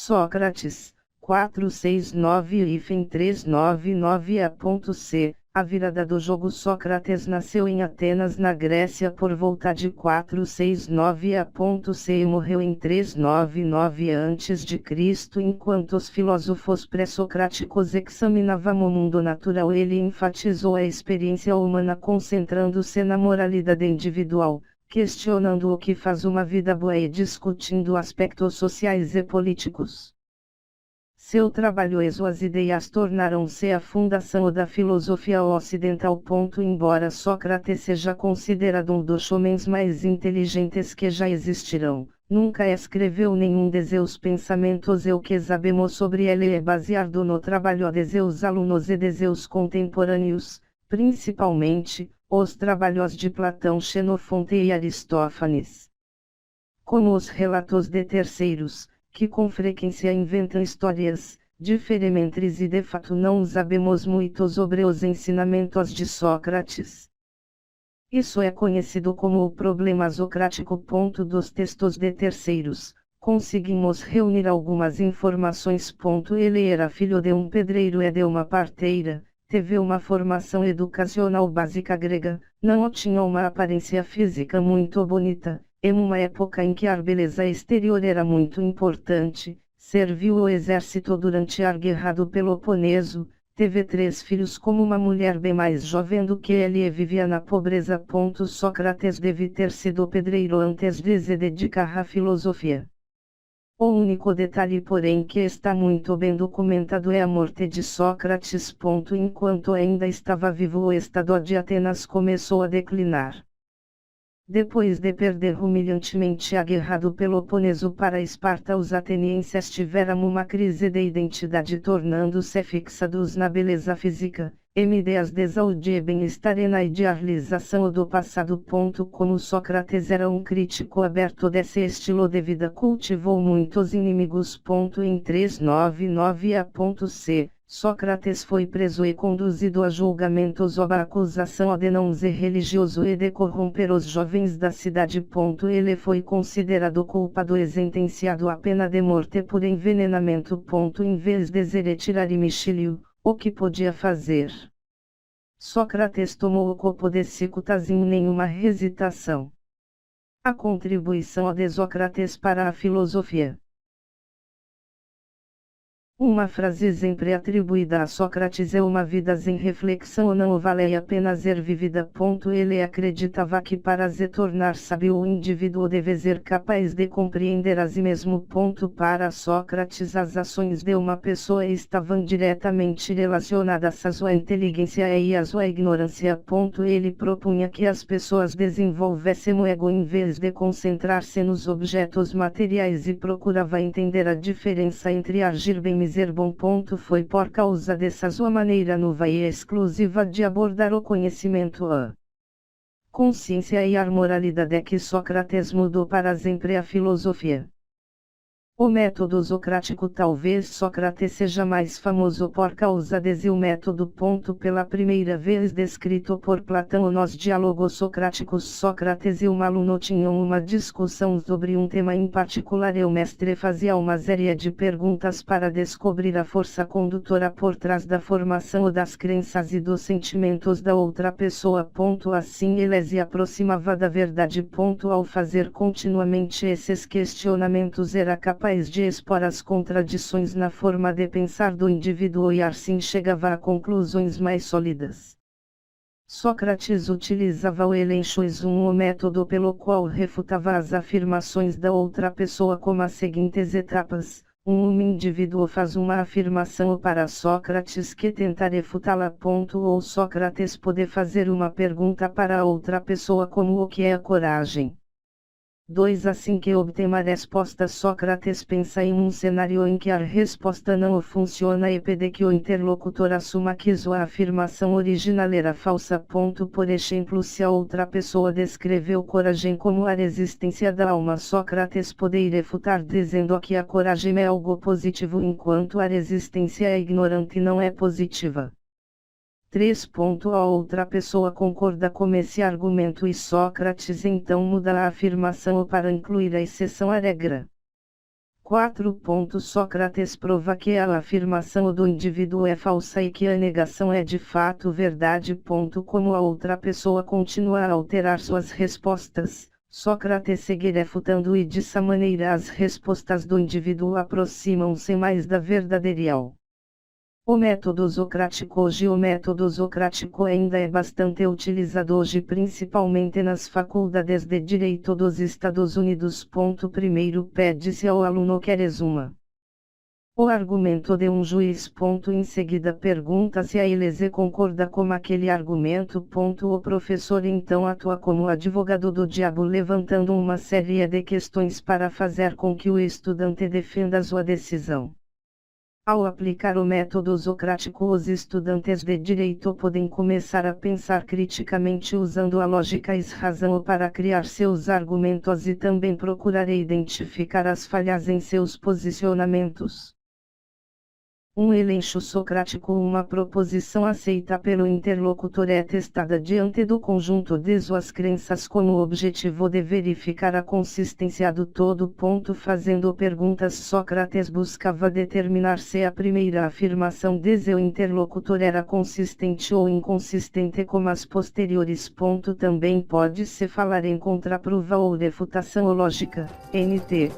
Sócrates, 469-399a.c. A virada do jogo. Sócrates nasceu em Atenas, na Grécia, por volta de 469 a.c. e morreu em 399 a.C. Enquanto os filósofos pré-socráticos examinavam o mundo natural, ele enfatizou a experiência humana, concentrando-se na moralidade individual, questionando o que faz uma vida boa e discutindo aspectos sociais e políticos. Seu trabalho e suas ideias tornaram-se a fundação da filosofia ocidental. Embora Sócrates seja considerado um dos homens mais inteligentes que já existiram, nunca escreveu nenhum de seus pensamentos, e o que sabemos sobre ele é baseado no trabalho de seus alunos e de seus contemporâneos, principalmente os trabalhos de Platão, Xenofonte e Aristófanes. Como os relatos de terceiros, que com frequência inventam histórias diferentes e de fato não sabemos muito sobre os ensinamentos de Sócrates. Isso é conhecido como o problema socrático. Dos textos de terceiros, conseguimos reunir algumas informações. Ele era filho de um pedreiro e de uma parteira, teve uma formação educacional básica grega, não tinha uma aparência física muito bonita. Em uma época em que a beleza exterior era muito importante, serviu o exército durante a Guerra do Peloponeso, teve 3 filhos com uma mulher bem mais jovem do que ele e vivia na pobreza. Sócrates deve ter sido pedreiro antes de se dedicar à filosofia. O único detalhe, porém, que está muito bem documentado é a morte de Sócrates. Enquanto ainda estava vivo, o estado de Atenas começou a declinar. Depois de perder humilhantemente a Guerra do Peloponeso para Esparta, os atenienses tiveram uma crise de identidade, tornando-se fixados na beleza física, em ideias de saúde e bem-estar e na idealização do passado. Como Sócrates era um crítico aberto desse estilo de vida, cultivou muitos inimigos. Em 399 a.c., Sócrates foi preso e conduzido a julgamento sob a acusação de não ser religioso e de corromper os jovens da cidade. Ele foi considerado culpado e sentenciado à pena de morte por envenenamento. Em vez de se retirar Micílio, o que podia fazer? Sócrates tomou o copo de cicuta sem nenhuma hesitação. A contribuição de Sócrates para a filosofia. Uma frase sempre atribuída a Sócrates é: uma vida sem reflexão não vale a pena ser vivida. Ele acreditava que para se tornar sábio o indivíduo deve ser capaz de compreender a si mesmo. Para Sócrates, as ações de uma pessoa estavam diretamente relacionadas à sua inteligência e à sua ignorância. Ele propunha que as pessoas desenvolvessem o ego em vez de concentrar-se nos objetos materiais, e procurava entender a diferença entre agir bem e ser bom. Foi por causa dessa sua maneira nova e exclusiva de abordar o conhecimento, a consciência e a moralidade, que Sócrates mudou para sempre a filosofia. O método socrático. Talvez Sócrates seja mais famoso por causa de seu método. Pela primeira vez descrito por Platão nos diálogos socráticos, Sócrates e um aluno tinham uma discussão sobre um tema em particular, e o mestre fazia uma série de perguntas para descobrir a força condutora por trás da formação das crenças e dos sentimentos da outra pessoa. Assim ele se aproximava da verdade. Ao fazer continuamente esses questionamentos, era capaz de expor as contradições na forma de pensar do indivíduo e assim chegava a conclusões mais sólidas. Sócrates utilizava o elenchoismo, o método pelo qual refutava as afirmações da outra pessoa, como as seguintes etapas. Um indivíduo faz uma afirmação para Sócrates, que tenta refutá-la. Ou Sócrates pode fazer uma pergunta para a outra pessoa, como: o que é a coragem? 2. Assim que obtém a resposta, Sócrates pensa em um cenário em que a resposta não funciona e pede que o interlocutor assuma que sua afirmação original era falsa. Por exemplo, se a outra pessoa descreveu coragem como a resistência da alma, Sócrates pode refutar dizendo que a coragem é algo positivo, enquanto a resistência é ignorante e não é positiva. 3. A outra pessoa concorda com esse argumento e Sócrates então muda a afirmação para incluir a exceção à regra. 4. Sócrates prova que a afirmação do indivíduo é falsa e que a negação é de fato verdade. Como a outra pessoa continua a alterar suas respostas, Sócrates segue refutando e dessa maneira as respostas do indivíduo aproximam-se mais da verdadeira. O método socrático. Hoje o método socrático ainda é bastante utilizado hoje principalmente nas faculdades de Direito dos Estados Unidos. Primeiro pede-se ao aluno que resuma o argumento de um juiz. Em seguida pergunta se a ele se concorda com aquele argumento. O professor então atua como advogado do diabo levantando uma série de questões para fazer com que o estudante defenda sua decisão. Ao aplicar o método socrático, os estudantes de direito podem começar a pensar criticamente usando a lógica e razão para criar seus argumentos e também procurar identificar as falhas em seus posicionamentos. Um elenco socrático. Uma proposição aceita pelo interlocutor é testada diante do conjunto de suas crenças com o objetivo de verificar a consistência do todo. Fazendo perguntas, Sócrates buscava determinar se a primeira afirmação de seu interlocutor era consistente ou inconsistente com as posteriores. Também pode-se falar em contraprova ou refutação lógica, NT.